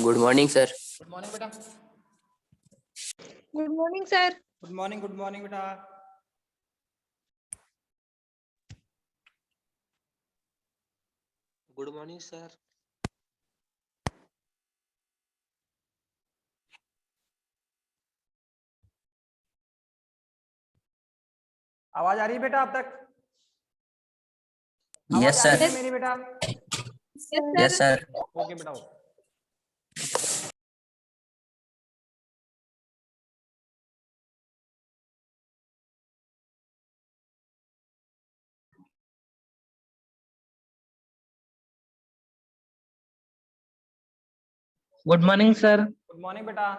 Good morning sir. Good morning बेटा। Good morning sir. Good morning बेटा। Good morning sir. आवाज आ रही है बेटा आप तक? यस आवाज आ रही सर। है मेरी बेटा? Yes sir. ओके बेटा। Good morning sir. Good morning बेटा।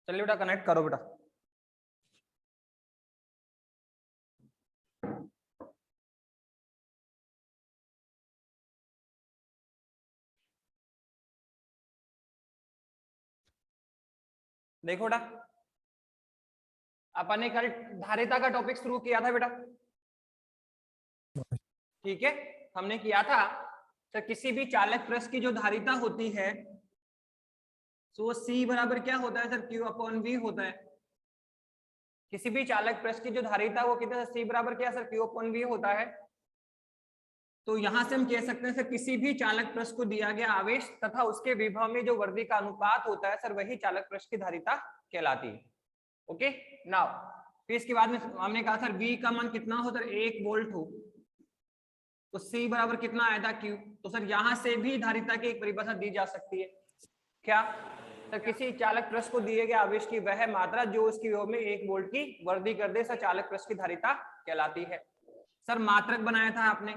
चलिए बेटा कनेक्ट करो बेटा। देखो बेटा, अपन ने कल धारिता का टॉपिक शुरू किया था बेटा, ठीक है। हमने किया था तो किसी भी चालक पृष्ठ की जो धारिता होती है तो C बराबर क्या होता है सर? Q अपॉन V होता है। किसी भी चालक पृष्ठ की जो धारिता वो कितना C बराबर क्या सर? Q अपॉन V होता है। तो यहां से हम कह सकते हैं सर किसी भी चालक पृष्ठ को दिया गया आवेश तथा उसके विभव में जो वर्दी का अनुपात होता है सर वही चालक पृष्ठ की धारिता कहलाती है। ओके नाउ फिर इसके बाद में हमने कहा सर V का मान कितना हो सर? 1 वोल्ट हो तो C बराबर कितना आया था? Q। तो सर यहां से भी धारिता की एक परिभाषा दी जा सकती है। क्या सर? किसी चालक पृष्ठ को दिए गए आवेश की वह मात्रा जो उसकी विभव में 1 वोल्ट की वृद्धि कर दे सर चालक पृष्ठ की धारिता कहलाती है। सर मात्रक बनाया था आपने,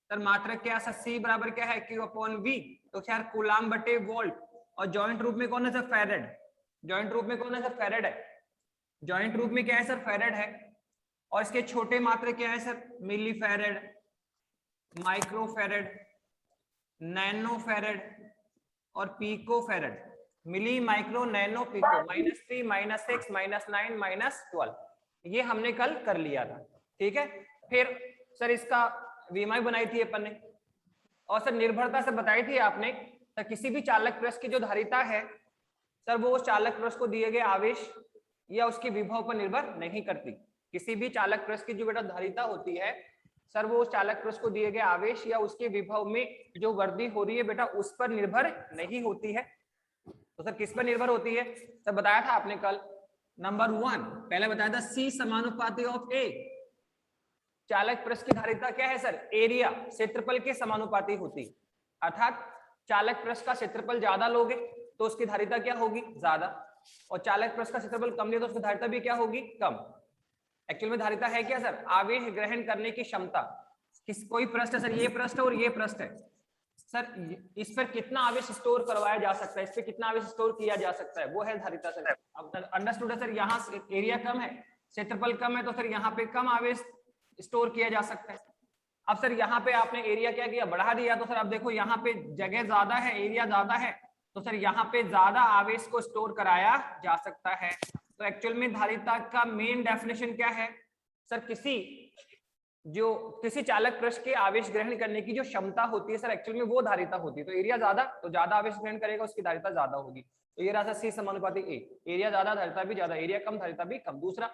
सर मात्रक क्या सर? C बराबर क्या है? Q upon V। तो यार कूलाम बटे वोल्ट और जॉइंट रूप में कौन है सर? फैरेड। जॉइंट रूप में कौन है सर? फैरेड है। जॉइंट रूप में क्या है सर? फैरेड है। और इसके छोटे मात्रक क्या है sir? Milli farad, micro farad, nano farad और pico farad. Milli, micro, nano, pico. -3, -6, -9, -12 ये हमने कल कर लिया था, ठीक है। फिर सर इसका वीएमआई बनाई थी अपन ने और सर निर्भरता से बताई थी आपने सर किसी भी चालक पृष्ठ की जो धारिता है सर वो उस चालक पृष्ठ को दिए गए आवेश या उसके विभव पर निर्भर नहीं करती। किसी भी चालक पृष्ठ की जो बेटा धारिता होती है सर वो उस चालक पृष्ठ को दिए गए आवेश या उसके विभव में जो वृद्धि हो रही है बेटा उस पर निर्भर नहीं होती है। तो सर किस पर निर्भर होती है? सर बताया था आपने कल, नंबर 1 पहले बताया था C समानुपाती ऑफ A। चालक पृष्ठ की धारिता क्या है सर? एरिया, क्षेत्रफल के समानुपाती होती है। अर्थात चालक पृष्ठ का क्षेत्रफल ज्यादा लोगे तो उसकी धारिता क्या होगी? ज्यादा। और चालक पृष्ठ का क्षेत्रफल कम लिया तो उसकी धारिता भी क्या होगी? कम। एक्चुअल में धारिता है क्या सर? आवेश ग्रहण करने की क्षमता। कोई पृष्ठ है सर, ये पृष्ठ है और ये पृष्ठ है सर, इस पर कितना आवेश स्टोर करवाया जा सकता है, इस पर कितना आवेश स्टोर किया जा सकता है, वो है धारिता सर। अब अंडरस्टूड है सर, यहाँ एरिया कम है, क्षेत्रफल कम है तो सर यहाँ पे कम आवेश स्टोर किया जा सकता है। अब सर यहाँ पे आपने एरिया क्या किया? बढ़ा दिया। तो सर अब देखो यहाँ पे जगह ज्यादा है, एरिया ज्यादा है तो सर यहाँ पे ज्यादा आवेश को स्टोर कराया जा सकता है। तो एक्चुअल में धारिता का मेन डेफिनेशन क्या है सर? किसी चालक पृष्ठ के आवेश ग्रहण करने की जो क्षमता होती है सर एक्चुअल में वो धारिता होती है। तो एरिया ज्यादा तो ज्यादा आवेश ग्रहण करेगा, उसकी धारिता ज्यादा होगी। तो ये रहा C समानुपाती A। एरिया ज्यादा धारिता भी ज्यादा, एरिया कम धारिता भी कम। दूसरा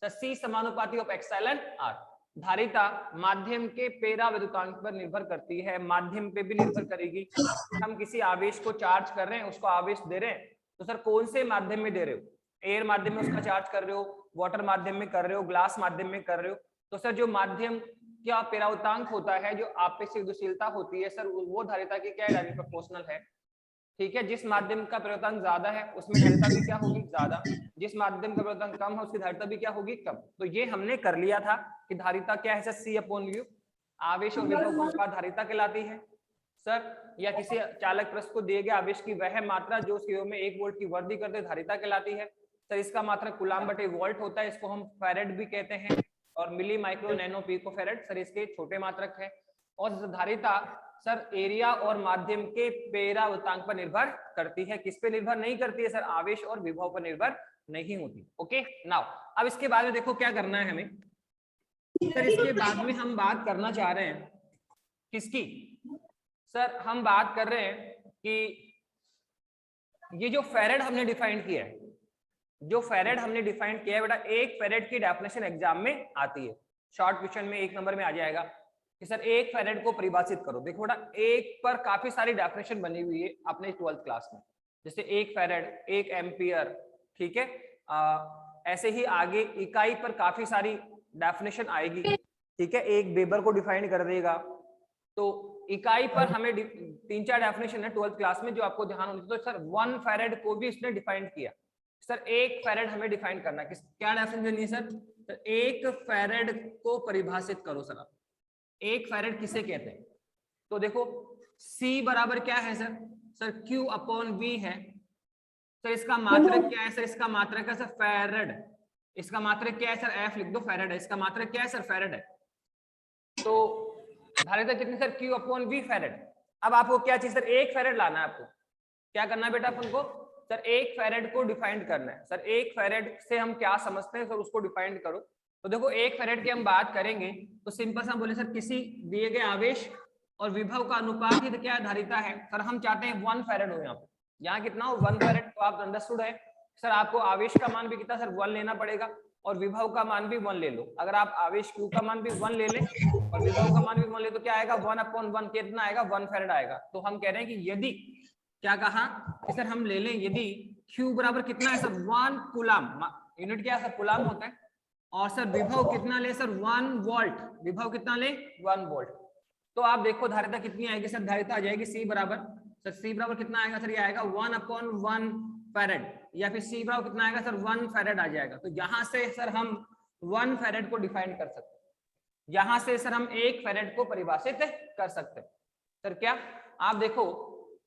सर C समानुपाती ऑफ एप्सिलॉन R। धारिता माध्यम के पेरा विद्युतांक पर निर्भर करती है, माध्यम पे भी निर्भर करेगी। हम किसी आवेश को चार्ज कर रहे हैं, उसको आवेश दे रहे हैं तो सर कौन से माध्यम में दे रहे हो? एयर माध्यम में उसका चार्ज कर रहे हो, वाटर माध्यम में कर रहे हो, ग्लास माध्यम में कर रहे हो। तो सर जो माध्यम क्या पेरावृतांक होता है, जो आपेक्षिक गतिशीलता होती है सर वो धारिता की क्या है? डायरेक्ट प्रोपोर्शनल है, ठीक है। जिस माध्यम का पेरावृतांक ज्यादा है उसमें धारिता भी क्या होगी? ज्यादा। जिस माध्यम का पेरावृतांक कम है उसकी धारिता भी क्या होगी? कम। तो ये हमने कर लिया था कि धारिता क्या है सर? C upon U। आवेश और विभव का अनुपात धारिता कहलाती है सर, या किसी चालक पृष्ठ को दिए गए आवेश की वह मात्रा जो उसके विभव में 1 वोल्ट की वृद्धि करते धारिता कहलाती है सर। इसका मात्रा कूलाम बटे वोल्ट होता है, इसको हम फैरेड भी कहते हैं। और milli, micro, nano, pico farad sir इसके छोटे मात्रक है। और धारिता सर एरिया और माध्यम के पेरावृतांक पर निर्भर करती है। किस पे निर्भर नहीं करती है सर? आवेश और विभव पर निर्भर नहीं होती। ओके नाउ अब इसके बाद में देखो क्या करना है हमें सर। इसके बाद में हम बात करना चाह रहे हैं किसकी सर? हम बात कर रहे हैं कि ये जो फेरेड हमने डिफाइन किया है, जो फेरेड हमने डिफाइन किया है बेटा, एक फेरेड की डेफिनेशन एग्जाम में आती है, शॉर्ट क्वेश्चन में 1 नंबर में आ जाएगा कि सर एक फेरेड को परिभाषित करो। देखो बेटा एक पर काफी सारी डेफिनेशन बनी हुई है अपने 12th क्लास में, जैसे एक फेरेड, एक एम्पियर, ठीक है। ऐसे ही आगे इकाई पर काफी सारी डेफिनेशन आएगी, ठीक है। एक वेबर को डिफाइन कर देगा, तो इकाई पर हमें 3-4 डेफिनेशन है 12th क्लास में जो आपको ध्यान होनी चाहिए। तो सर 1 फेरेड को भी इसने डिफाइन किया। सर एक फेरेड हमें डिफाइन करना है, क्या डेफिनेशन देनी है सर? तो एक फेरेड को परिभाषित करो सर आप। एक फेरेड किसे कहते हैं? तो देखो C बराबर क्या है सर? सर Q/V है। सर इसका मात्रक क्या है सर? इसका मात्रक है सर फेरेड। इसका मात्रक क्या है सर? F लिख दो, फेरेड है। इसका मात्रक क्या है सर? फेरेड है। तो धारिता कितनी सर? Q/V फेरेड। अब आपको क्या चाहिए सर? एक फेरेड लाना है आपको। क्या करना है बेटा अपन को? सर एक फेरेड को डिफाइन करना है। सर एक फेरेड से हम क्या समझते हैं सर, उसको डिफाइन करो। तो देखो एक फेरेड की हम बात करेंगे तो सिंपल सा बोले सर किसी दिए गए आवेश और विभव का अनुपात ही तो क्या धारिता है। सर हम चाहते हैं 1 फेरेड हो, यहाँ कितना हो? 1 फेरेड। तो आप अंडरस्टूड है सर, आपको आवेश का मान भी कितना सर? 1 लेना पड़ेगा और विभव का मान भी 1 ले लो। अगर आप आवेश Q का मान भी 1 ले लें और विभव का मान भी 1 ले तो क्या आएगा? 1/1 कितना आएगा? 1 फेरेड आएगा। तो हम कह रहे हैं कि यदि क्या कहा कि सर हम ले लें यदि Q बराबर कितना है सर? 1 कूलाम, यूनिट क्या है सर? कूलाम होता है। और सर विभव कितना ले सर? 1 वोल्ट। विभव कितना ले? 1 वोल्ट। तो आप देखो धारिता कितनी आएगी सर? धारिता आ जाएगी C बराबर सर, C बराबर कितना आएगा सर? ये आएगा 1/1 फेरेड, या फिर C बराबर कितना आएगा सर? 1 फेरेड आ जाएगा। तो यहां से सर हम 1 फेरेड को डिफाइन कर सकते हैं, यहां से सर हम एक फेरेड को परिभाषित कर सकते हैं। सर क्या आप देखो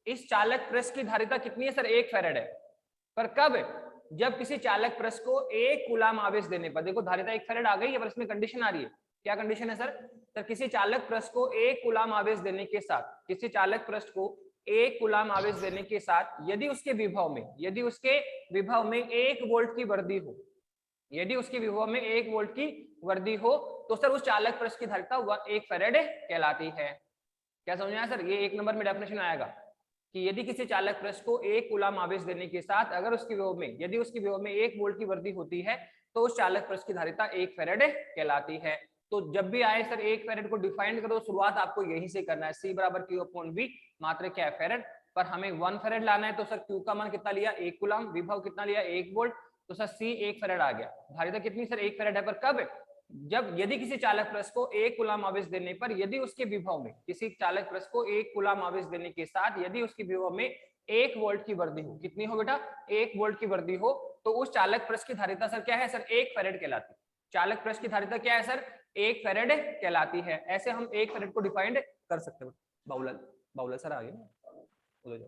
इस चालक प्रेस की धारिता कितनी है सर? 1 फेरेड है। पर कब? जब किसी चालक प्रेस को 1 कूलाम आवेश देने पर, देखो धारिता 1 फेरेड आ गई है पर इसमें कंडीशन आ रही है। क्या कंडीशन है सर? सर किसी चालक प्रेस को 1 कूलाम आवेश देने के साथ, किसी चालक प्रेस को 1 कूलाम आवेश देने के साथ यदि उसके विभव में 1 वोल्ट की वृद्धि हो, यदि उसके विभव में 1 वोल्ट की वृद्धि हो तो सर उस चालक प्रेस की धारिता 1 फेरेड कहलाती है। क्या समझ में आया सर? ये 1 नंबर में डेफिनेशन आएगा कि यदि किसी चालक प्रेस को 1 कूलाम आवेश देने के साथ अगर उसके विभव में, यदि उसके विभव में 1 वोल्ट की वृद्धि होती है तो उस चालक प्रेस की धारिता 1 फेरेड कहलाती है। तो जब भी आए सर 1 फेरेड को डिफाइन करो, शुरुआत आपको यहीं से करना है। C बराबर Q/V, मात्रक क्या है? फेरेड। पर हमें 1 फेरेड लाना है तो सर Q का मान कितना लिया? 1 कूलाम। विभव कितना लिया? 1 वोल्ट। तो सर C 1 फेरेड आ गया। धारिता कितनी सर? 1 फेरेड है। पर कब? जब यदि किसी चालक प्रेस को 1 कूलाम आवेश देने पर, यदि उसके विभव में, किसी चालक प्रेस को 1 कूलाम आवेश देने के साथ यदि उसके विभव में 1 वोल्ट की वृद्धि हो, कितनी हो बेटा? 1 वोल्ट की वृद्धि हो, तो उस चालक प्रेस की धारिता सर क्या है सर? 1 फेरेड कहलाती है। चालक प्रेस की धारिता क्या है सर? 1 फेरेड कहलाती है। ऐसे हम 1 फेरेड को डिफाइंड कर सकते हैं। बाउलर सर आ गए,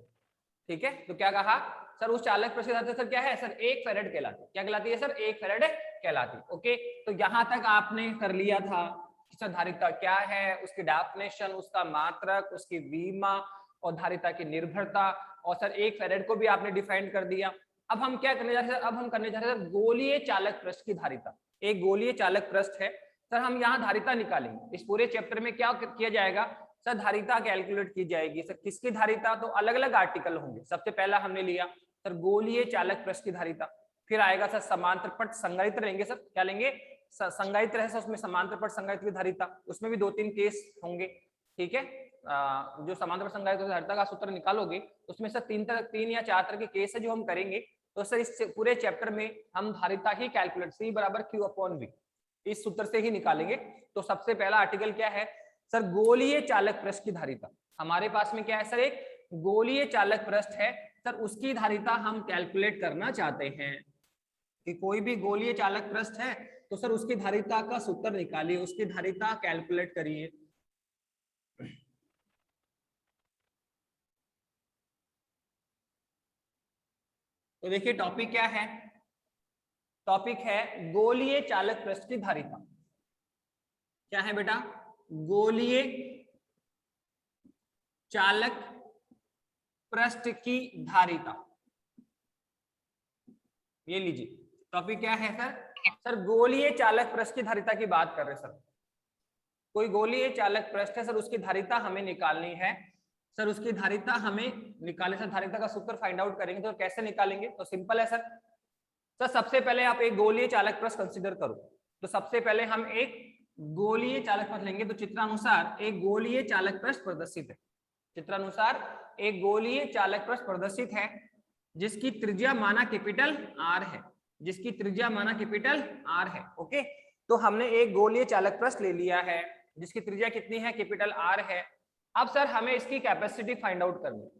ठीक है। तो क्या कहा सर? उस चालक प्रेस की धारिता सर क्या है सर? 1 फेरेड कहलाती है। क्या कहलाती है सर? 1 फेरेड कहलाती है। ओके, तो यहां तक आपने कर लिया था कि सर धारिता क्या है, उसकी डेफिनेशन, उसका मात्रक, उसकी विमा और धारिता की निर्भरता, और सर 1 फेरेड को भी आपने डिफाइन कर दिया। अब हम क्या करने जा रहे हैं? अब हम करने जा रहे हैं गोलीय चालक पृष्ठ की धारिता। एक गोलीय चालक पृष्ठ है सर, हम यहाँ धारिता निकालेंगे। इस पूरे चैप्टर में क्या किया जाएगा सर? धारिता कैलकुलेट की जाएगी। सर किसकी धारिता? तो अलग अलग आर्टिकल होंगे। सबसे पहला हमने लिया सर गोलीय चालक पृष्ठ की धारिता, फिर आएगा सर समांतर पट संधारित्र लेंगे। सर क्या लेंगे? संधारित्र है सर, उसमें समांतर पट संधारित्र की धारिता, उसमें भी 2-3 केस होंगे, ठीक है। जो समांतर पट संधारित्र की धारिता का सूत्र निकालोगे उसमें सर 3 या 4 तरह के केस है जो हम करेंगे। तो सर इस पूरे चैप्टर में हम धारिता ही कैलकुलेट C बराबर Q/V इस सूत्र से ही निकालेंगे। तो सबसे पहला आर्टिकल क्या है सर? गोलीय चालक पृष्ठ की धारिता। हमारे पास में क्या है सर? एक गोलीय चालक पृष्ठ है सर, उसकी धारिता हम कैलकुलेट करना चाहते हैं कि कोई भी गोलीय चालक पृष्ठ है तो सर उसकी धारिता का सूत्र निकालिए, उसकी धारिता कैलकुलेट करिए। तो देखिए टॉपिक क्या है? टॉपिक है गोलीय चालक पृष्ठ की धारिता। क्या है बेटा? गोलीय चालक पृष्ठ की धारिता। ये लीजिए टॉपिक क्या है सर? सर गोलीय चालक पृष्ठ की धारिता की बात कर रहे सर। कोई गोलीय चालक पृष्ठ है सर, उसकी धारिता हमें निकालनी है सर, उसकी धारिता हमें निकालने सर। धारिता का सूत्र फाइंड आउट करेंगे तो कैसे निकालेंगे? तो सिंपल है सर। सर सबसे पहले आप एक गोलीय चालक पृष्ठ कंसीडर करो। तो सबसे पहले हम एक गोलीय चालक पृष्ठ लेंगे। तो चित्रानुसार एक गोलीय चालक पृष्ठ प्रदर्शित है। चित्रानुसार एक गोलीय चालक पृष्ठ प्रदर्शित है जिसकी त्रिज्या माना कैपिटल आर है, जिसकी त्रिज्या माना कैपिटल आर है। ओके, तो हमने एक गोलीय चालक पृष्ठ ले लिया है जिसकी त्रिज्या कितनी है? कैपिटल आर है। अब सर हमें इसकी कैपेसिटी फाइंड आउट करनी है।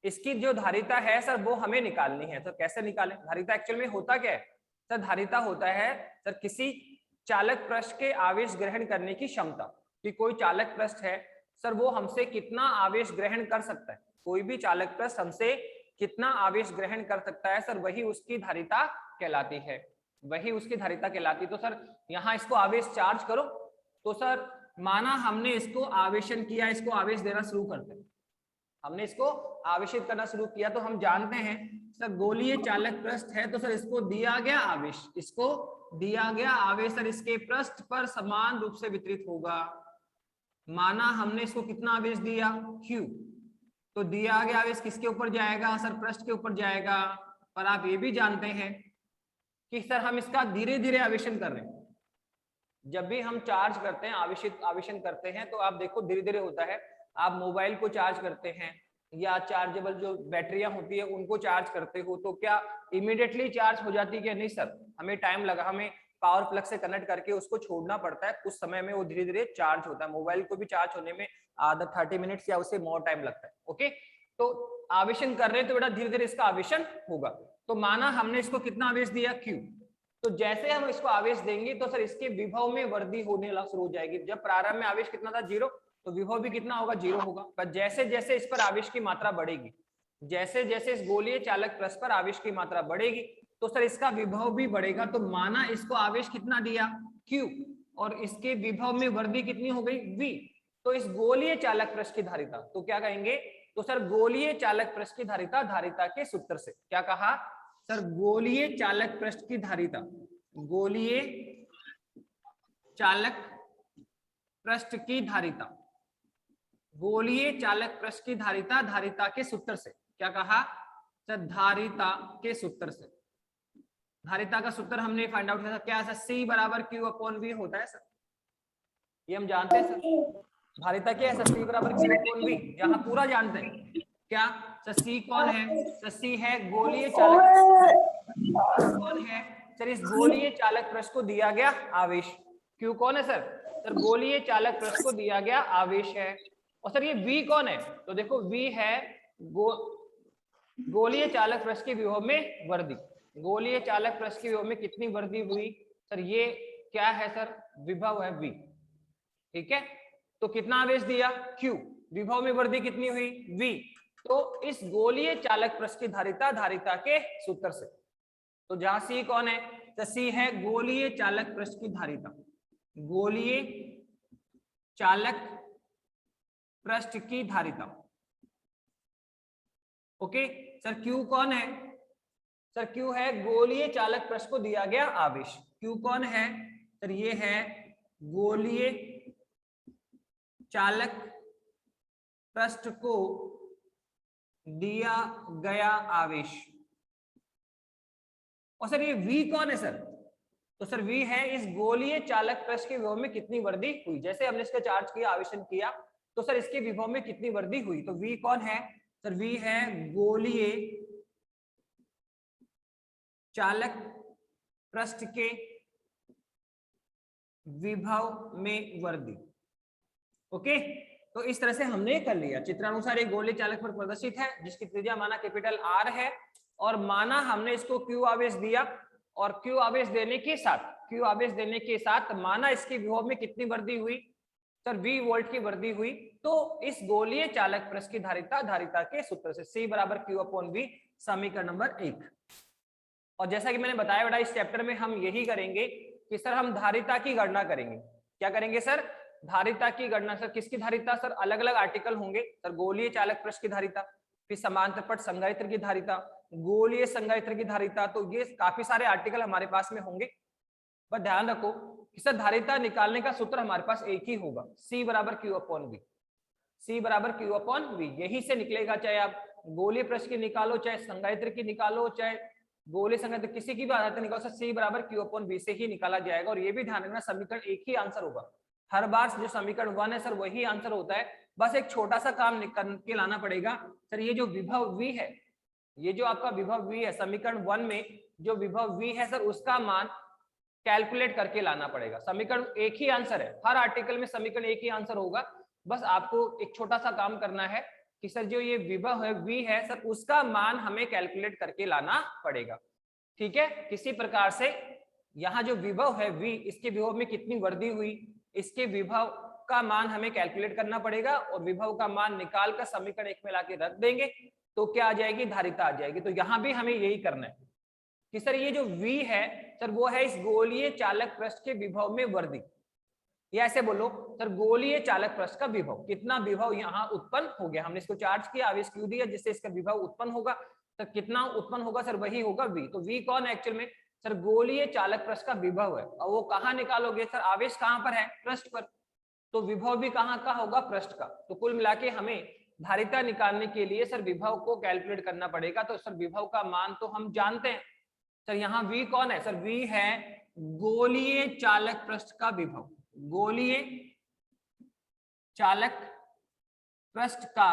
इसकी जो धारिता है सर वो हमें निकालनी है। तो कैसे निकालें? धारिता एक्चुअल में होता क्या है सर? धारिता होता है सर किसी चालक पृष्ठ के आवेश ग्रहण करने की क्षमता। कि कोई चालक पृष्ठ है सर, वो हमसे कितना आवेश ग्रहण कर सकता है। कोई भी चालक पृष्ठ हमसे कितना आवेश ग्रहण कर सकता है सर, वही उसकी धारिता कहलाती है, वही उसकी धारिता कहलाती है। तो सर यहाँ इसको आवेश चार्ज करो। तो सर माना हमने इसको आवेशन किया, इसको आवेश देना शुरू करते हैं, हमने इसको आवेशित करना शुरू किया। तो हम जानते हैं सर गोलीय चालक पृष्ठ है तो सर इसको दिया गया आवेश, इसको दिया गया आवेश सर इसके पृष्ठ पर समान रूप से वितरित होगा। माना हमने इसको कितना आवेश दिया? Q। तो दिया गया आवेश किसके ऊपर जाएगा सर? पृष्ठ के ऊपर जाएगा। पर आप ये भी जानते हैं कि सर हम इसका धीरे धीरे आवेशन कर रहे हैं। जब भी हम चार्ज करते हैं, आवेशन करते हैं, तो आप देखो धीरे धीरे होता है। आप मोबाइल को चार्ज करते हैं या चार्जेबल जो बैटरियां होती है उनको चार्ज करते हो, तो क्या इमीडिएटली चार्ज हो जाती है? क्या नहीं सर, हमें टाइम लगा, हमें पावर प्लग से कनेक्ट करके उसको छोड़ना पड़ता है। कुछ समय में वो धीरे धीरे चार्ज होता है। मोबाइल को भी चार्ज होने में आधा 30 मिनट्स या उससे मोर टाइम लगता है। ओके, तो आवेशन कर रहे हैं तो बेटा धीरे धीरे इसका आवेशन होगा। तो माना हमने इसको कितना आवेश दिया? Q। तो जैसे हम इसको आवेश देंगे तो सर इसके विभव में वृद्धि होने शुरू हो जाएगी। जब प्रारंभ में आवेश कितना था? 0, तो विभव भी कितना होगा? 0 होगा। पर जैसे जैसे इस पर आवेश की मात्रा बढ़ेगी, जैसे जैसे इस गोलीय चालक पृष्ठ पर आवेश की मात्रा बढ़ेगी तो सर इसका विभव भी बढ़ेगा। तो माना इसको आवेश कितना दिया? Q, और इसके विभव में वृद्धि कितनी हो गई? V। तो इस गोलीय चालक पृष्ठ की धारिता, तो क्या कहेंगे? तो सर गोलीय चालक पृष्ठ की धारिता, धारिता के सूत्र से क्या कहा सर? गोलीय चालक पृष्ठ की धारिता, गोलीय चालक पृष्ठ की धारिता, गोलीय चालक पृष्ठ की धारिता, धारिता के सूत्र से क्या कहा सर? धारिता के सूत्र से। धारिता का सूत्र हमने फाइंड आउट किया था, क्या है? C बराबर Q/V होता है सर, ये हम जानते हैं सर। धारिता क्या है सर? C बराबर Q/V, जहां पूरा जानते हैं। क्या सर? C कौन है सर? C है गोलीय चालक। कौन है सर? इस गोलीय चालक पृष्ठ को दिया गया आवेश। Q कौन है सर? सर गोलीय चालक पृष्ठ को दिया गया आवेश है। और सर ये V कौन है? तो देखो V है गोलीय चालक पृष्ठ के विभव में वृद्धि। गोलीय चालक पृष्ठ के विभव में कितनी वृद्धि हुई सर? ये क्या है सर? विभव है V। ठीक है, तो कितना आवेश दिया? Q, विभव में वृद्धि कितनी हुई? V। तो इस गोलीय चालक पृष्ठ की धारिता, धारिता के सूत्र से। तो जहां C कौन है तो C है गोलीय चालक पृष्ठ की धारिता, गोलीय चालक पृष्ठ की धारिता। ओके सर, Q कौन है सर? Q है गोलीय चालक पृष्ठ को दिया गया आवेश। Q कौन है सर? ये है गोलीय चालक पृष्ठ को दिया गया आवेश। और सर ये V कौन है सर? तो सर V है इस गोलीय चालक पृष्ठ के विभव में कितनी वृद्धि हुई। जैसे हमने इसका चार्ज किया, आवेशन किया, तो सर इसके विभव में कितनी वृद्धि हुई। तो V कौन है सर? V है गोलीय चालक पृष्ठ के विभव में वृद्धि। ओके, तो इस तरह से हमने कर लिया। चित्रानुसार एक गोलीय चालक पर प्रदर्शित है जिसकी त्रिज्या माना कैपिटल R है, और माना हमने इसको Q आवेश दिया, और Q आवेश देने के साथ माना इसके विभव में कितनी वृद्धि हुई सर? V वोल्ट की वृद्धि हुई। तो इस गोलीय चालक पृष्ठ की धारिता, धारिता के सूत्र से C बराबर Q/V, समीकरण नंबर 1। और जैसा कि मैंने बताया बेटा, इस चैप्टर में हम यही करेंगे कि सर हम धारिता की गणना करेंगे। क्या करेंगे सर? धारिता की गणना सर किसकी धारिता सर अलग अलग आर्टिकल होंगे सर, गोलीय चालक पृष्ठ की धारिता, फिर समांतर पट संधारित्र की धारिता, गोलीय संधारित्र की धारिता, तो ये काफी सारे आर्टिकल हमारे पास में होंगे। पर ध्यान रखो कि सर धारिता निकालने का सूत्र हमारे पास एक ही होगा, C बराबर Q अपॉन V, C बराबर Q अपॉन V, यही से निकलेगा, चाहे आप गोलीय पृष्ठ की निकालो, चाहे संधारित्र की निकालो, चाहे गोलीय संधारित्र किसी की भी आधारिता निकालो, सर C बराबर Q अपॉन V से ही निकाला जाएगा। और ये भी ध्यान रखना समीकरण एक ही आंसर होगा, हर बार जो समीकरण 1 है सर वही आंसर होता है, बस एक छोटा सा काम करके लाना पड़ेगा सर, ये जो विभव V है, ये जो आपका विभव V है समीकरण 1 में जो विभव V है सर उसका मान कैलकुलेट करके लाना पड़ेगा। समीकरण एक ही आंसर है, हर आर्टिकल में समीकरण एक ही आंसर होगा, बस आपको एक छोटा सा काम करना है कि सर जो ये विभव है V है सर उसका मान हमें कैलकुलेट करके लाना पड़ेगा। ठीक है, किसी प्रकार से यहाँ जो विभव है V, इसके विभव में कितनी वृद्धि हुई, इसके विभव का मान हमें कैलकुलेट करना पड़ेगा, और विभव का मान निकाल कर समीकरण एक में लाके रख देंगे तो क्या आ जाएगी, धारिता आ जाएगी। तो यहाँ भी हमें यही करना है कि सर ये जो V है सर वो है इस गोलीय चालक पृष्ठ के विभव में वृद्धि, या ऐसे बोलो सर गोलीय चालक पृष्ठ का विभव, कितना विभव यहाँ उत्पन्न हो गया, हमने इसको चार्ज किया, आवेश Q दिया जिससे इसका विभव उत्पन्न होगा, सर कितना उत्पन्न होगा सर वही होगा V। तो V कौन है एक्चुअल में सर गोलीय चालक पृष्ठ का विभव है, और वो कहाँ निकालोगे सर, आवेश कहाँ पर है, पृष्ठ पर, तो विभव भी कहाँ का होगा, पृष्ठ का। तो कुल मिला के हमें धारिता निकालने के लिए सर विभव को कैलकुलेट करना पड़ेगा। तो सर विभव का मान तो हम जानते हैं सर, यहाँ V कौन है सर, V है गोलीय चालक पृष्ठ का विभव, गोलीय चालक पृष्ठ का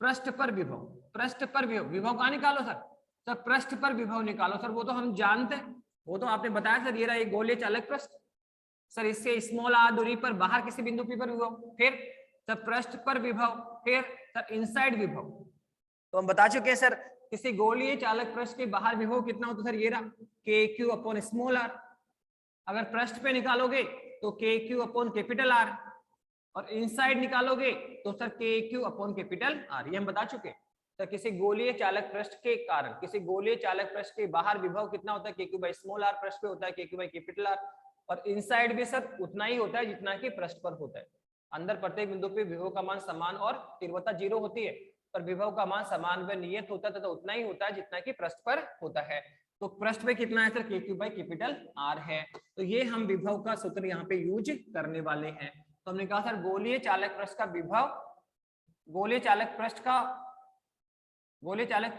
पृष्ठ पर विभव, पृष्ठ पर विभव, विभव कहाँ निकालो सर, सर पृष्ठ पर विभव निकालो सर, वो तो हम जानते हैं, वो तो आपने बताया सर, ये रहा एक गोलीय चालक पृष्ठ सर, इससे स्मॉल r दूरी पर बाहर किसी बिंदु P पर विभव, फिर सर पृष्ठ पर विभव, फिर सर इनसाइड विभव। तो हम बता चुके हैं सर किसी गोलीय चालक पृष्ठ के बाहर विभव कितना होता है सर, ये रहा KQ अपॉन स्मॉल r, अगर पृष्ठ पे निकालोगे तो KQ अपॉन कैपिटल R, और इनसाइड निकालोगे तो sir KQ upon capital R, ये हम बता चुके हैं। तो किसी गोलीय चालक पृष्ठ के कारण किसी गोलीय चालक पृष्ठ के बाहर विभव कितना होता है, KQ बाई स्मॉल r, पृष्ठ पे होता है KQ बाई कैपिटल R, और इनसाइड भी सर उतना ही होता है जितना कि पृष्ठ पर होता है। अंदर प्रत्येक बिंदु पे विभव का मान समान और तीव्रता 0 होती है, पर विभव का मान समान व नियत होता है तथा उतना ही होता है जितना कि पृष्ठ पर होता है। तो पृष्ठ पे कितना है sir, KQ by capital R है। तो ये हम विभव का सूत्र यहाँ पे यूज करने वाले हैं। तो हमने कहा सर गोलीय चालक पृष्ठ का विभव, गोलीय चालक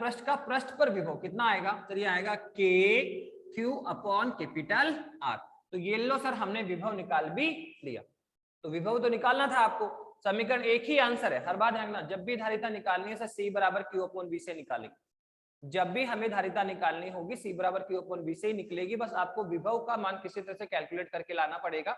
पृष्ठ का पृष्ठ पर विभव कितना आएगा सर, ये आएगा KQ अपॉन कैपिटल R। तो ये लो सर हमने विभव निकाल भी लिया। तो विभव तो निकालना था आपको, समीकरण एक ही आंसर है, हर बार ध्यान रखना, जब भी धारिता निकालनी है सर C बराबर Q अपॉन V से निकालेंगे, जब भी हमें धारिता निकालनी होगी C बराबर Q अपॉन V से ही निकलेगी, बस आपको विभव का मान किसी तरह से कैलकुलेट करके लाना पड़ेगा।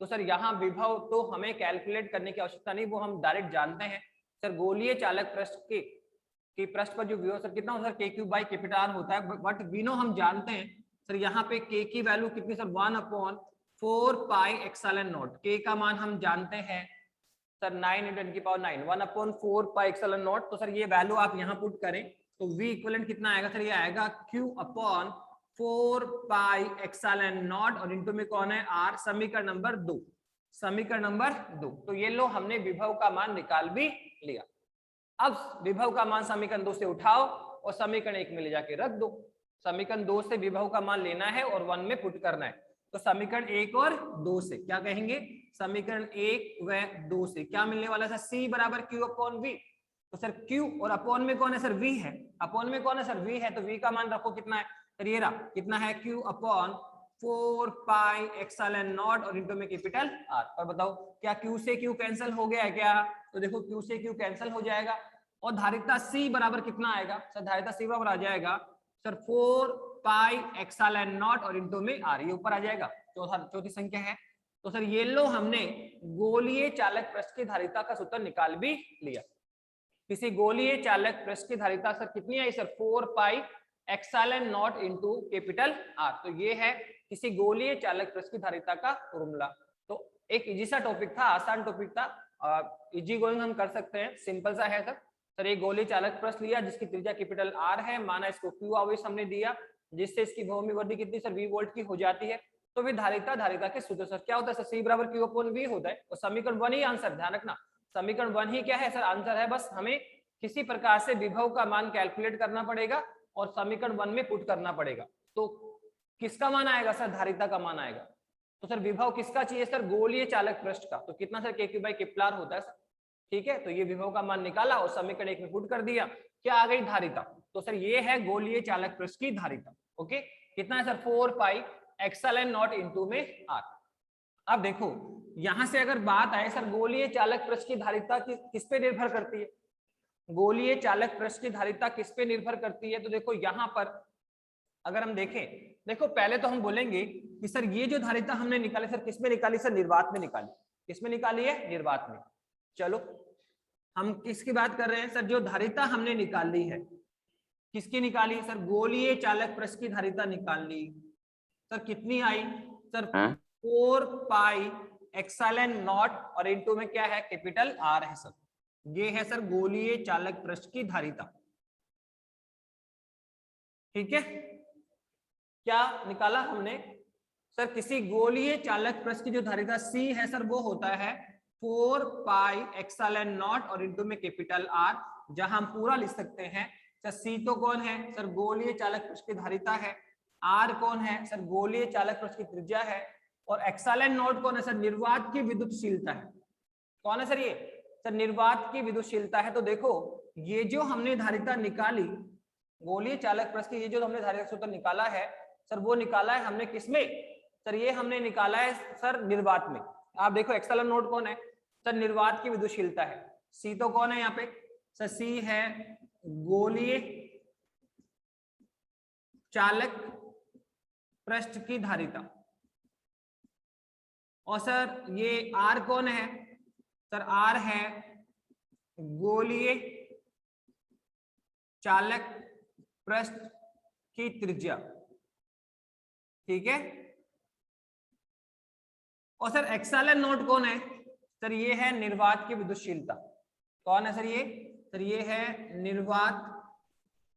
तो सर यहाँ विभव तो हमें कैलकुलेट करने की आवश्यकता नहीं, वो हम डायरेक्ट जानते हैं सर, गोलीय चालक पृष्ठ के पृष्ठ पर जो विभव सर कितना होता है, KQ बाई कैपिटल R होता है, बट वी नो हम जानते हैं सर यहाँ पे K की वैल्यू कितनी sir, 1 upon 4 pi epsilon not, K का मान हम जानते हैं sir 9 × 10⁹, 1 upon 4 pi epsilon not. तो सर ये वैल्यू आप यहाँ पुट करें तो V इक्विवेलेंट कितना आएगा सर, ये आएगा Q upon 4 pi epsilon not, और इनटू में कौन है R, समीकरण नंबर 2, समीकरण नंबर 2। तो ये लो हमने विभव का मान निकाल भी लिया। अब विभव का मान समीकरण 2 से उठाओ और समीकरण 1 में ले जाके रख दो। समीकरण 2 से विभव का मान लेना है और 1 में पुट करना है। तो समीकरण 1 और 2 से क्या कहेंगे, समीकरण 1 व 2 से क्या मिलने वाला है, C बराबर Q अपॉन V। तो सर Q और अपॉन में कौन है सर, V है, अपॉन में कौन है सर, V है, तो V का मान रखो कितना है सर, ये रहा कितना है, Q upon 4 pi epsilon not और इनटू में कैपिटल R। और बताओ क्या Q से Q कैंसिल हो गया है क्या, तो देखो Q से Q कैंसिल हो जाएगा, और धारिता C बराबर कितना आएगा सर, धारिता C बराबर आ जाएगा सर 4 पाई एप्सिलॉन नॉट और इनटू में R, ये ऊपर आ जाएगा, चौथी संख्या है। तो सर ये लो हमने गोलीय चालक पृष्ठ की धारिता का सूत्र निकाल भी लिया। किसी गोलीय चालक पृष्ठ की धारिता सर कितनी आई sir, 4 pi epsilon not into capital R। तो ये है किसी गोलीय चालक पृष्ठ की धारिता का फॉर्मूला। तो एक इजी सा टॉपिक था, आसान टॉपिक था, इजी गोइंग हम कर सकते हैं, सिंपल सा है सर एक गोलीय चालक पृष्ठ लिया जिसकी त्रिज्या कैपिटल R है, माना इसको Q आवेश हमने दिया, जिससे इसकी विभव में वृद्धि कितनी सर, V वोल्ट की हो जाती है। तो भी धारिता धारिता के सूत्र सर क्या होता है सर, C बराबर Q अपॉन V होता है। और समीकरण 1 ही आंसर, ध्यान रखना समीकरण 1 ही क्या है सर, आंसर है। बस हमें किसी प्रकार से विभव का मान कैलकुलेट करना पड़ेगा और समीकरण 1 में पुट करना पड़ेगा। तो किसका मान आएगा सर, धारिता का मान आएगा। तो सर विभव किसका चाहिए सर, गोलीय चालक पृष्ठ का। तो कितना सर, K3/Kepler होता है सर, ठीक है। तो ये विभव का मान निकाला और समीकरण 1 में पुट कर दिया, क्या आ गई, धारिता। तो सर ये है गोलीय चालक पृष्ठ की धारिता। ओके, कितना है सर, 4πε0 इंटू में r। अब देखो यहां से अगर बात आए सर, गोलीय चालक पृष्ठ की धारिता किस पे निर्भर करती है, गोलीय चालक पृष्ठ की धारिता किस पे निर्भर करती है। तो देखो यहाँ पर अगर हम देखें, देखो पहले तो हम बोलेंगे कि सर ये जो धारिता हमने निकाली सर, किसमें निकाली सर, निर्वात में निकाली। किसमें निकाली है, निर्वात में। चलो हम किसकी बात कर रहे हैं सर, जो धारिता हमने निकाली है किसकी निकाली सर, गोलीय चालक पृष्ठ की धारिता निकाल ली सर। कितनी आई सर, 4πε0 और इंटू में क्या है, कैपिटल R है सर। ये है सर गोलीय चालक पृष्ठ की धारिता, ठीक है। क्या निकाला हमने सर, किसी गोलीय चालक पृष्ठ की जो धारिता C है सर, वो होता है 4πε0 और इंटू में कैपिटल R, जहां हम पूरा लिख सकते हैं सर। C तो कौन है सर, गोलीय चालक पृष्ठ की धारिता है। R कौन है सर, गोलीय चालक पृष्ठ की त्रिज्या है। और ε0 कौन है सर, निर्वात की विद्युतशीलता है। कौन है सर, ये सर निर्वात की विद्युतशीलता है। तो देखो ये जो हमने धारिता निकाली गोलीय चालक पृष्ठ की, ये जो हमने धारिता सूत्र निकाला है सर, वो निकाला है हमने किसमें सर, ये हमने निकाला है सर निर्वात में। आप देखो ε0 कौन है सर, निर्वात की विद्युतशीलता है। C तो कौन है यहाँ पे सर, C है गोलीय चालक पृष्ठ की धारिता। और सर ये R कौन है सर, R है गोलीय चालक पृष्ठ की त्रिज्या, ठीक है। और सर ε0 कौन है सर, ये है निर्वात की विद्युतशीलता। कौन है सर, ये सर ये है निर्वात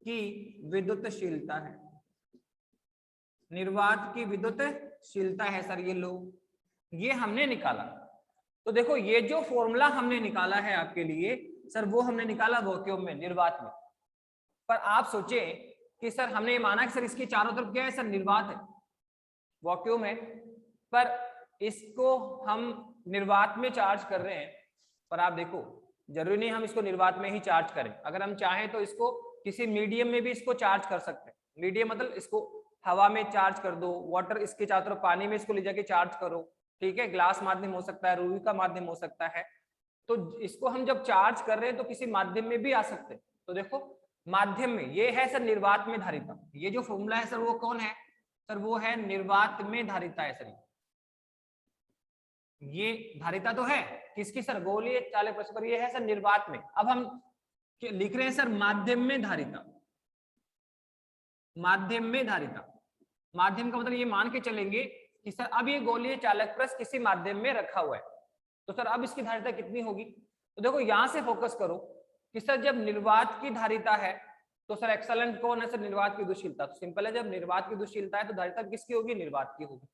की विद्युतशीलता है, निर्वात की विद्युतशीलता है सर। ये लो, ये हमने निकाला। तो देखो ये जो फॉर्मूला हमने निकाला है आपके लिए सर, वो हमने निकाला वैक्यूम में, निर्वात में। पर आप सोचे कि सर हमने ये माना कि सर इसके चारों तरफ क्या है सर, निर्वात है, वैक्यूम है, पर इसको हम निर्वात में चार्ज कर रहे हैं। पर आप देखो जरूरी नहीं हम इसको निर्वात में ही चार्ज करें, अगर हम चाहें तो इसको किसी मीडियम में भी इसको चार्ज कर सकते हैं। मीडियम मतलब इसको हवा में चार्ज कर दो, वाटर इसके चारों तरफ पानी में इसको ले जाके चार्ज करो, ठीक है। ग्लास माध्यम हो सकता है, रूई का माध्यम हो सकता है। तो इसको हम जब चार्ज कर रहे हैं तो किसी माध्यम में भी आ सकते हैं। तो देखो माध्यम में ये है सर निर्वात में धारिता। ये जो फॉर्मूला है सर वो कौन है सर, वो है निर्वात में धारिता है सर। ये धारिता तो है किसकी सर, गोलीय चालक पृष्ठ पर, ये है सर निर्वात में। अब हम लिख रहे हैं सर माध्यम में धारिता। माध्यम में धारिता, माध्यम का मतलब ये मान के चलेंगे कि सर अब ये गोलीय चालक पृष्ठ किसी माध्यम में रखा हुआ है, तो सर अब इसकी धारिता कितनी होगी। तो देखो यहां से फोकस करो कि सर जब निर्वात की धारिता है तो सर एक्सेलेंट कौन है सर, निर्वात की विद्युतशीलता। तो सिंपल है, जब निर्वात की विद्युतशीलता है तो धारिता किसकी होगी, निर्वात की होगी।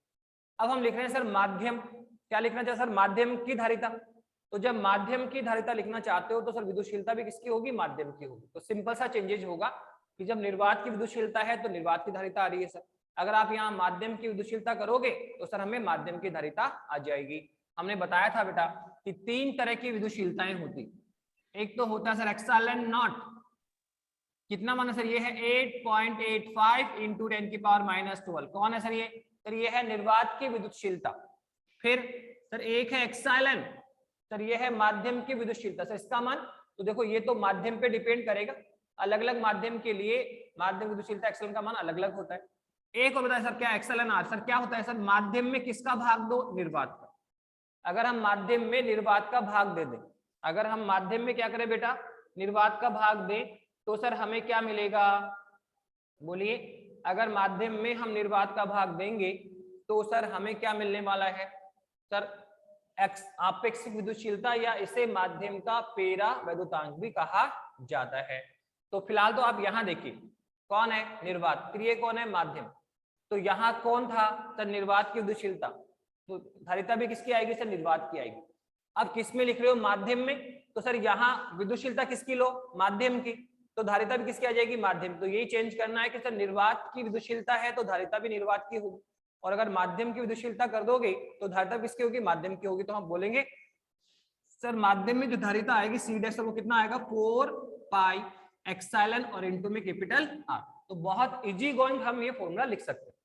अब हम लिख रहे हैं सर माध्यम, क्या लिखना चाहिए सर, माध्यम की धारिता। तो जब माध्यम की धारिता लिखना चाहते हो तो सर विद्युतशीलता भी किसकी होगी, माध्यम की होगी। तो सिंपल सा चेंजेस होगा कि जब निर्वात की विद्युतशीलता है तो निर्वात की धारिता आ रही है सर। अगर आप यहाँ माध्यम की विद्युतशीलता करोगे तो सर हमें माध्यम की धारिता आ जाएगी। हमने बताया था बेटा कि 3 तरह की विद्युतशीलताएं होती। एक तो होता है सर ε0, कितना माना सर, ये है 8.85 इंटू 10⁻⁻12। कौन है सर ये, सर ये है निर्वात की विद्युतशीलता। फिर सर एक है एक्साइलन, सर ये है माध्यम की विद्युतशीलता। सर इसका मान तो देखो ये तो माध्यम पे डिपेंड करेगा, अलग अलग माध्यम के लिए माध्यम विद्युतशीलता एक्सेलन का मान अलग अलग होता है। एक और बताया सर क्या, एक्सेलन आर। सर क्या होता है सर, माध्यम में किसका भाग दो, निर्वात का। अगर हम माध्यम में निर्वात का भाग दे दें, अगर हम माध्यम में क्या करें बेटा, निर्वात का भाग दें, तो सर हमें क्या मिलेगा, बोलिए। अगर माध्यम में हम निर्वात का भाग देंगे तो सर हमें क्या मिलने वाला है सर, आपेक्षिक विद्युतशीलता, या इसे माध्यम का पेरा वैद्युतांक भी कहा जाता है। तो फिलहाल तो आप यहां देखिए कौन है निर्वात, फिर ये कौन है माध्यम। तो यहाँ कौन था सर, निर्वात की विद्युतशीलता, तो धारिता भी किसकी आएगी सर, निर्वात की आएगी। अब किस में लिख रहे हो, माध्यम में, तो सर यहाँ विद्युतशीलता किसकी लो, माध्यम की, तो धारिता भी किसकी आ जाएगी, माध्यम। तो यही चेंज करना है कि सर निर्वात की विद्युतशीलता है तो धारिता भी निर्वात की होगी, और अगर माध्यम की विद्युतशीलता कर दोगे तो धारिता किसकी होगी, माध्यम की होगी। तो हम बोलेंगे सर माध्यम में जो धारिता आएगी सी डैश, वो कितना आएगा 4 पाई एक्साइलन और इनटू में कैपिटल आर। तो बहुत इजी गोइंग हम ये फॉर्मूला लिख सकते हैं,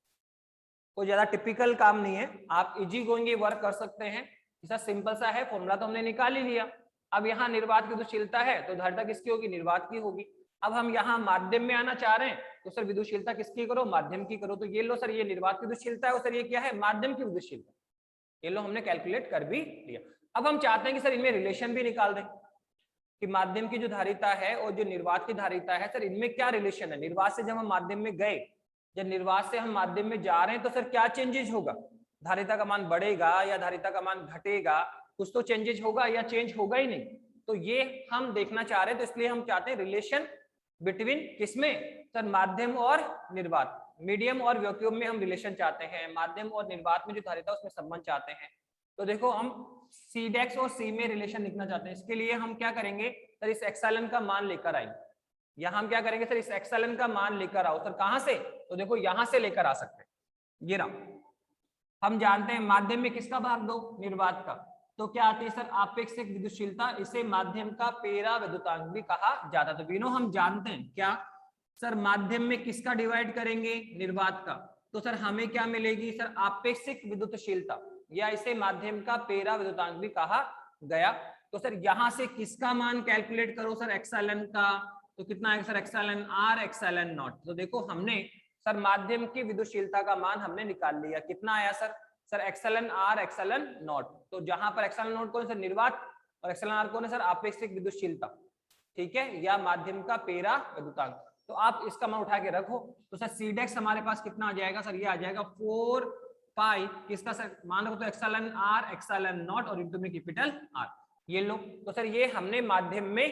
कोई ज्यादा टिपिकल काम नहीं है, आप इजी गोइंग ये वर्क कर सकते हैं। ऐसा सिंपल सा है, फॉर्मूला तो हमने निकाल ही लिया। अब यहाँ निर्वात की विद्युतशीलता है तो धारिता किसकी होगी, निर्वात की होगी। अब हम यहाँ माध्यम में आना चाह रहे हैं तो सर विद्युतशीलता किसकी करो, माध्यम की करो। तो ये लो सर, ये निर्वात की विद्युतशीलता है और सर ये क्या है, माध्यम की विद्युतशीलता। ये लो हमने कैलकुलेट कर भी लिया। अब हम चाहते हैं कि सर इनमें रिलेशन भी निकाल दें कि माध्यम की जो धारिता है और जो निर्वात की धारिता है सर इनमें क्या रिलेशन है। निर्वात से जब हम माध्यम में गए, जब निर्वात से हम माध्यम में जा रहे हैं तो सर क्या चेंजेस होगा, धारिता का मान बढ़ेगा या धारिता का मान घटेगा, कुछ तो चेंजेस होगा या चेंज होगा ही नहीं। तो ये हम देखना चाह रहे हैं, तो इसलिए हम चाहते हैं रिलेशन बिटवीन किसमें सर, माध्यम और निर्वात, मीडियम और वैक्यूम में हम रिलेशन चाहते हैं, माध्यम और निर्वात में जो धारिता उसमें संबंध चाहते हैं। तो देखो हम सी डेक्स और सी में रिलेशन लिखना चाहते हैं। इसके लिए हम क्या करेंगे सर, इस एक्साइलन का मान लेकर आएंगे। यहाँ हम क्या करेंगे सर, इस एक्साइलन का मान लेकर आओ। सर कहां से, तो देखो यहां से लेकर आ सकते हैं, ये रहा। हम जानते हैं माध्यम में किसका भाग दो, निर्वात का, तो क्या आती है सर, आपेक्षिक विद्युतशीलता। इसे माध्यम का पेरा विद्युतांक भी कहा जाता है। तो बिनो हम जानते हैं क्या सर, माध्यम में किसका डिवाइड करेंगे, निर्वात का, तो सर हमें क्या मिलेगी सर, आपेक्षिक विद्युतशीलता, या इसे माध्यम का पेरा विद्युतांक भी कहा गया। तो सर यहां से किसका मान कैलकुलेट करो सर, एक्साइलन का, तो कितना आएगा सर, एक्साइलन आर एक्साइलन नॉट। तो देखो हमने सर माध्यम की विद्युतशीलता का मान हमने निकाल लिया, कितना आया सर, सर एक्साइलन आर एक्साइलन नॉट। तो जहां पर एक्साइलन नॉट कौन है सर, निर्वात, और एक्साइलन आर कौन है सर, आपेक्षिक विद्युतशीलता, ठीक है, या माध्यम का पेरा विद्युतांक। तो आप इसका मान उठा के रखो। तो सर सी डेक्स हमारे पास कितना आ जाएगा सर, ये आ जाएगा 4 पाई किसका सर, मान रखो तो एक्साइलन आर एक्साइलन नॉट और इनटू में कैपिटल आर, ये लो। तो सर ये हमने माध्यम में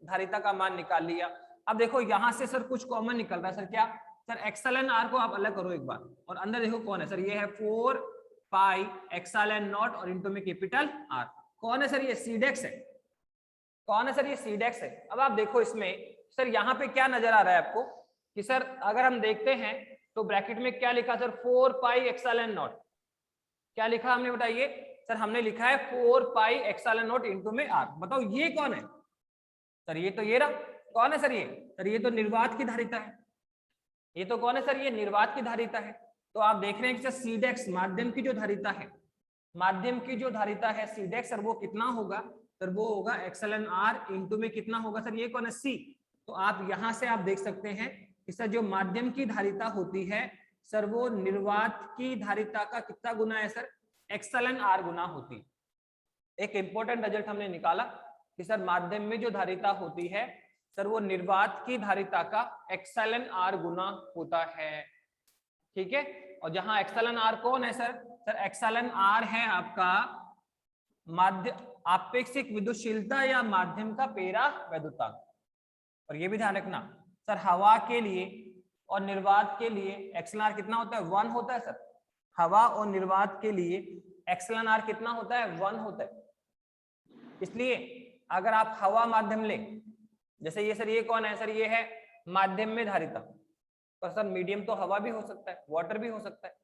धारिता का मान निकाल लिया। अब देखो यहां से सर कुछ कॉमन निकल रहा है सर, क्या सर, एक्साइलन आर को आप अलग करो एक बार, और अंदर देखो कौन है सर, ये है 4 पाई एक्साइलन नॉट और इनटू में कैपिटल आर। कौन है सर, ये सी डेक्स है। कौन है सर, ये सी डेक्स है। अब आप देखो इसमें सर यहाँ पे क्या नजर आ रहा है आपको कि सर अगर हम देखते हैं तो ब्रैकेट में क्या लिखा सर, 4 पाई एक्साइलन नॉट, क्या लिखा हमने बताइए सर, हमने लिखा है 4 पाई एक्साइलन नॉट इनटू में आर। बताओ ये कौन है सर, ये तो ये रहा, कौन है सर, ये सर ये तो निर्वात की धारिता है। ये तो कौन है सर, ये निर्वात की धारिता है। तो आप देख रहे हैं कि सर सी डेक्स माध्यम की जो धारिता है, माध्यम की जो धारिता है सी डेक्स सर वो कितना होगा सर, वो होगा एक्साइलन आर इनटू में कितना होगा सर, ये कौन है, सी। तो आप यहां से आप देख सकते हैं कि सर जो माध्यम की धारिता होती है सर वो निर्वात की धारिता का कितना गुना है सर, एक्साइलन आर गुना होती है। एक इंपॉर्टेंट रिजल्ट हमने निकाला कि सर माध्यम में जो धारिता होती है सर वो निर्वात की धारिता का एक्साइलन आर गुना होता है, ठीक है। और जहां एक्साइलन आर कौन है सर, सर एक्साइलन आर है आपका माध्य आपेक्षिक विद्युतशीलता या माध्यम का पेरा विद्युतांक। और ये भी ध्यान रखना सर, हवा के लिए और निर्वात के लिए एक्साइलन आर कितना होता है, 1 होता है सर। हवा और निर्वात के लिए एक्साइलन आर कितना होता है, 1 होता है। इसलिए अगर आप हवा माध्यम लें, जैसे ये सर ये कौन है सर, ये है माध्यम में धारिता, पर सर मीडियम तो हवा भी हो सकता है, वाटर भी हो सकता है,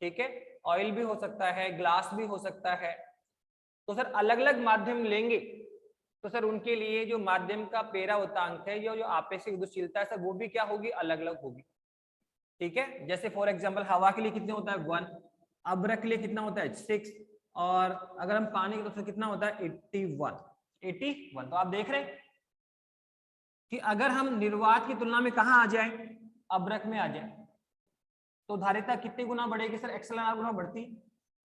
ठीक है, ऑयल भी हो सकता है, ग्लास भी हो सकता है। तो सर अलग अलग माध्यम लेंगे तो सर उनके लिए जो माध्यम का पेरा विद्युतांक है, जो आपेक्षिक विद्युतशीलता है सर वो भी क्या होगी, अलग अलग होगी, ठीक है। जैसे फॉर एग्जांपल हवा के लिए कितने होता है 1, अब्रक के लिए कितना होता है 6, और अगर हम पानी की तो कितना होता है 81। तो आप देख रहे हैं कि अगर हम निर्वात की तुलना में कहाँ आ जाए, अब्रक में आ जाए, तो धारिता कितनी गुना बढ़ेगी सर, एक्साइलन आर गुना बढ़ती।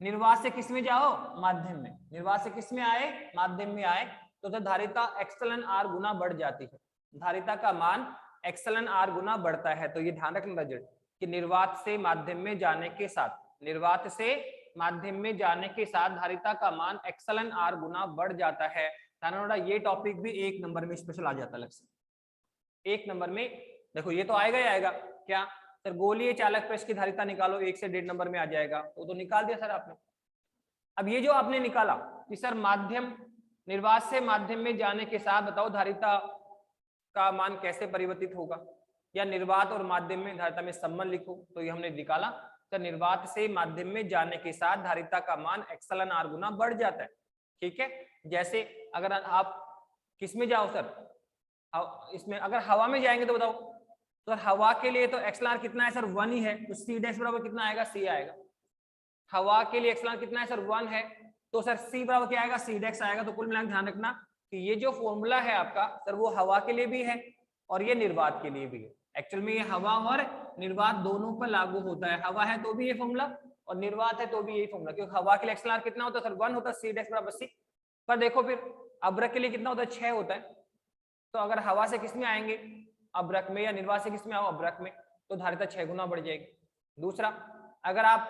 निर्वात से किस में जाओ, माध्यम में, निर्वात से किस में आए, माध्यम में आए, तो सर धारिता एक्साइलन आर गुना बढ़ जाती है, धारिता का मान एक्साइलन आर गुना बढ़ता है। तो ये ध्यान रखना रिजल्ट कि निर्वात से माध्यम में जाने के साथ, निर्वात से माध्यम में जाने के साथ धारिता का मान एक्साइलन आर गुना बढ़ जाता है। ये टॉपिक भी 1 नंबर में स्पेशल आ जाता है, लक्ष्य 1 नंबर में। देखो ये तो आएगा ही आएगा क्या सर गोलीय चालक पृष्ठ की धारिता निकालो, 1 से 1.5 नंबर में आ जाएगा, वो तो निकाल दिया सर आपने। अब ये जो आपने निकाला कि सर माध्यम निर्वात से माध्यम में जाने के साथ बताओ धारिता का मान कैसे परिवर्तित होगा, या निर्वात और माध्यम में धारिता में संबंध लिखो, तो ये हमने निकाला सर निर्वात से माध्यम में जाने के साथ धारिता का मान एक्सलन आर गुना बढ़ जाता है। ठीक है, जैसे अगर आप किस में जाओ सर, इसमें अगर हवा में जाएंगे तो बताओ, तो हवा के लिए तो एक्सलन आर कितना है सर 1 ही है, तो सी डैश बराबर कितना आएगा, सी आएगा। हवा के लिए एक्सलन आर कितना है सर 1 है, तो सर सी बराबर क्या आएगा, सी डैश आएगा। तो कुल मिलाकर ध्यान रखना कि ये जो फॉर्मूला है आपका सर वो हवा के लिए भी है और ये निर्वात के लिए भी है। एक्चुअल में ये हवा और निर्वात दोनों पर लागू होता है, हवा है तो भी ये फॉर्मूला और निर्वात है तो भी यही फॉर्मूला, क्योंकि हवा के लिए एक्सलन आर कितना होता है सर 1 होता है, सी डैश बराबर सी। पर देखो फिर अब्रक के लिए कितना होता है, 6 होता है। तो अगर हवा से किस में आएंगे, अब्रक में, या निर्वात से किस में आओ, अब्रक में, तो धारिता 6 गुना बढ़ जाएगी। दूसरा, अगर आप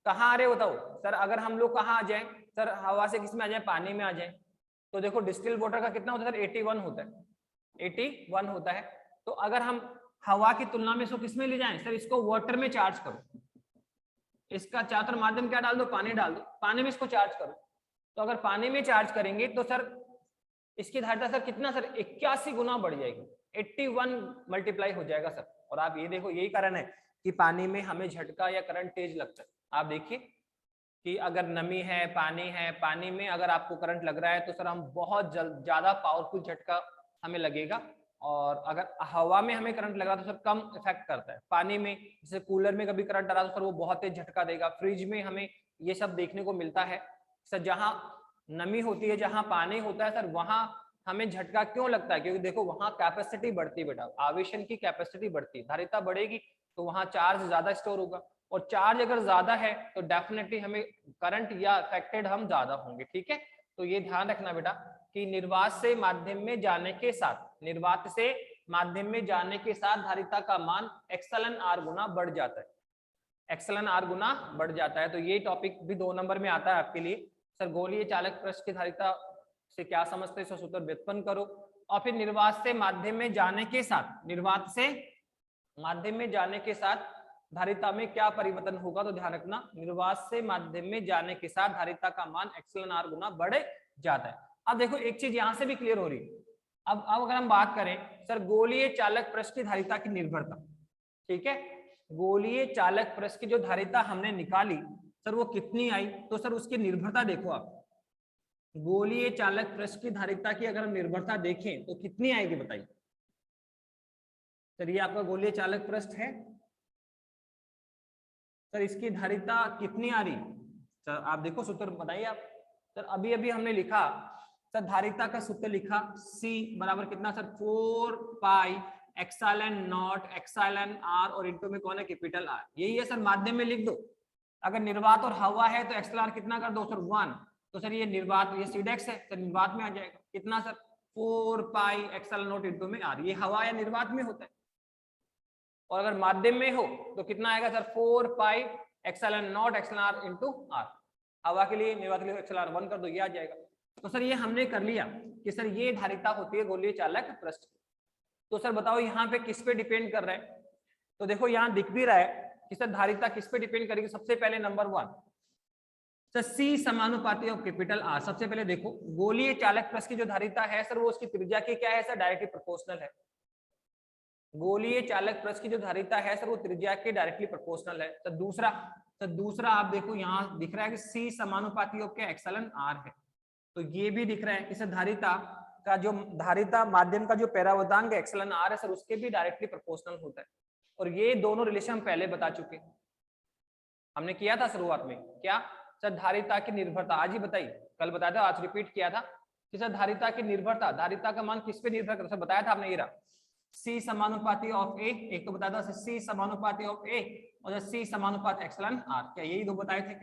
कहाँ आ रहे हो बताओ सर, अगर हम लोग कहाँ आ जाए सर, हवा से किस में आ जाए, पानी में आ जाए, तो देखो डिस्टिल वाटर का कितना होता है सर 81 होता है, 81 होता है। तो अगर हम हवा की तुलना में इसको किस में ले जाएं सर, इसको वाटर में चार्ज करो, इसका चातर माध्यम क्या डाल दो, पानी डाल दो, पानी में इसको चार्ज करो। तो अगर पानी में चार्ज करेंगे तो सर इसकी धारिता सर कितना सर 81 गुना बढ़ जाएगी, 81 मल्टीप्लाई हो जाएगा सर। और आप ये देखो यही कारण है कि पानी में हमें झटका या करंट तेज लगता है। आप देखिए कि अगर नमी है, पानी में अगर आपको करंट लग रहा है तो सर हम बहुत ज्यादा पावरफुल झटका हमें लगेगा, और अगर हवा में हमें करंट लग रहा है तो सर कम इफेक्ट करता है। पानी में जैसे कूलर में कभी करंट आ रहा है तो सर वो बहुत तेज झटका देगा। फ्रिज में हमें ये सब देखने को मिलता है सर, जहाँ नमी होती है, जहाँ पानी होता है सर वहां हमें झटका क्यों लगता है, क्योंकि देखो वहां कैपेसिटी बढ़ती है बेटा, आवेशन की कैपेसिटी बढ़ती है, धारिता बढ़ेगी तो वहां चार्ज ज्यादा स्टोर होगा, और चार्ज अगर ज्यादा है तो डेफिनेटली हमें करंट या अफेक्टेड हम ज्यादा होंगे। ठीक है, तो ये ध्यान रखना बेटा कि निर्वात से माध्यम में जाने के साथ, निर्वात से माध्यम में जाने के साथ धारिता का मान एक्सलन आर गुना बढ़ जाता है, एक्सलन आर गुना बढ़ जाता है। तो ये टॉपिक भी 2 नंबर में आता है आपके लिए। सर गोलीय चालक पृष्ठ की धारिता से क्या समझते हैं, सूत्र व्युत्पन्न करो, और फिर निर्वात से माध्यम में जाने के साथ, निर्वात से माध्यम में जाने के साथ धारिता में क्या परिवर्तन होगा, तो ध्यान रखना निर्वात से माध्यम में जाने के साथ धारिता का मान एक्सलन आर गुना बढ़ जाता है। अब देखो एक चीज यहां से भी क्लियर हो रही है। अब अगर हम बात करें सर गोलीय चालक पृष्ठ की धारिता की निर्भरता, ठीक है, गोलीय चालक पृष्ठ की जो धारिता हमने निकाली सर वो कितनी आई, तो सर उसकी निर्भरता देखो आप, गोलीय चालक पृष्ठ की धारिता की अगर हम निर्भरता देखें तो कितनी आएगी बताइए सर। ये आपका गोलीय चालक पृष्ठ है सर, इसकी धारिता कितनी आ रही सर, आप देखो सूत्र बताइए आप सर। अभी अभी हमने लिखा सर, धारिता का सूत्र लिखा C बराबर कितना सर 4 पाई एक्साइलन नॉट एक्साइलन आर, और इनटू में कौन है कैपिटल आर, यही है सर। माध्यम में लिख दो, अगर निर्वात और हवा है तो एक्सएल आर कितना कर दो सर 1, तो सर ये निर्वात, ये सीडेक्स है सर, निर्वात में आ जाएगा कितना sir 4 pi XL not into में आर, ये हवा या निर्वात में होता है। और अगर माध्यम में हो तो कितना आएगा sir 4 pi XL not XL R into R, हवा के लिए, निर्वात के लिए एक्सएल आर 1 कर दो, ये आ जाएगा। तो सर ये हमने कर लिया कि सर ये धारिता होती है गोलीय चालक पृष्ठ। तो सर बताओ यहाँ पे किस पे डिपेंड कर रहा है, तो देखो यहाँ दिख भी रहा है कि सर धारिता किस पे डिपेंड करेगी। सबसे पहले नंबर 1 सर C समानुपाती ऑफ कैपिटल आर। सबसे पहले देखो गोलीय चालक पृष्ठ की जो धारिता है सर वो उसकी त्रिज्या की क्या है सर, डायरेक्टली प्रोपोर्शनल है। गोलीय चालक पृष्ठ की जो धारिता है सर वो त्रिज्या के डायरेक्टली प्रोपोर्शनल है। सर दूसरा आप देखो यहाँ दिख रहा है कि C समानुपाती ऑफ क्या एक्सलन आर है, तो ये भी दिख रहा है कि सर धारिता का जो धारिता माध्यम का जो परावर्तांक एक्सलन आर है सर उसके भी डायरेक्टली प्रोपोर्शनल होता है। और ये दोनों रिलेशन हम पहले बता चुके, हमने किया था शुरुआत में, क्या सर धारिता की निर्भरता, आज ही बताई, कल बताया था, आज रिपीट किया था कि सर धारिता की निर्भरता, धारिता का मान किस पे निर्भर करता है, बताया था आपने, ये रहा C समानुपाती ऑफ A, एक तो बताया था C समानुपाती ऑफ A और C समानुपात एक्सलन आर, क्या यही दो बताए थे।